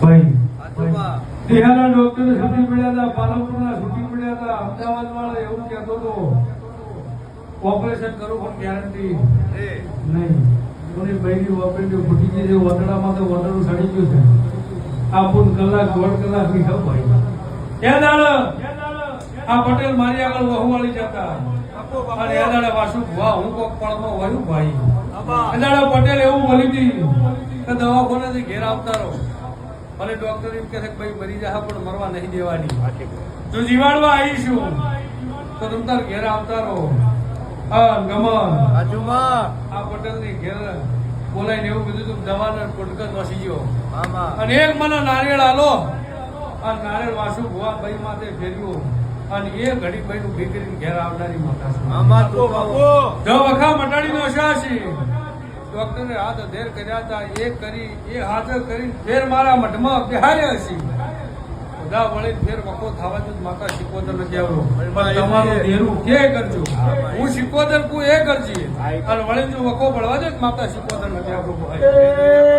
ભાઈ બિહારના ડોક્ટરને છૂટી પડ્યા હતા, પાલનપુરના છૂટી પડ્યા હતા, અમદાવાદ વાળા એવું કહેતો હતો ઓપરેશન કરું પણ ગેરંટી નહીં. કોની બૈરી ઓપરેટિવ ફૂટી ગઈ છે, વતડામાં તો વતડું સડી ગયું છે. આપું કલાક દોઢ કલાક ની ખબર ભાઈ ક્યાં દાડ આ પટેલ મારી આગળ વહુ વાળી જતા અને એ દાડે વાસુ ભુવા હું કોક પળમાં વળ્યું ભાઈ. એ દાડે પટેલ એવું બોલી હતી કે દવાખાનેથી ઘેર આવતા રહો, ભલે ડોક્ટર એમ કહે કે ભાઈ મરી જાય પણ મરવા નહીં દેવાની, જો જીવાડવા આવીશું તો તમ તાર ઘેર આવતા રહો. આ પટેલ ની ઘેર બોલાઈને એવું કીધું તું દવાના કોટકા નસી ગયો અને એક મને નારિયેળ આલો અને નારિયેળ વાસુ ભુવા ભાઈ માથે ફેર્યું અને એ ઘડી ભાઈ નું ભીકરીને ઘેર આવનારી માતા જો વખા મટાડી નો શાસી ડોક્ટરે હાથ અધેર કર્યા હતા. એ કરી એ હાથ કરી ફેર મારા મઢમાં બિહાર્યા હશી બધા વળી ફેર વખો થવા જ માતા શીખોદર નથી આવ્યો પણ તમારું દેરું કે કરજો, હું શીખોદર કુ એ કરજી અને વળી જો વખો પડવા જ માતા શીખોદર નથી આવ્યો.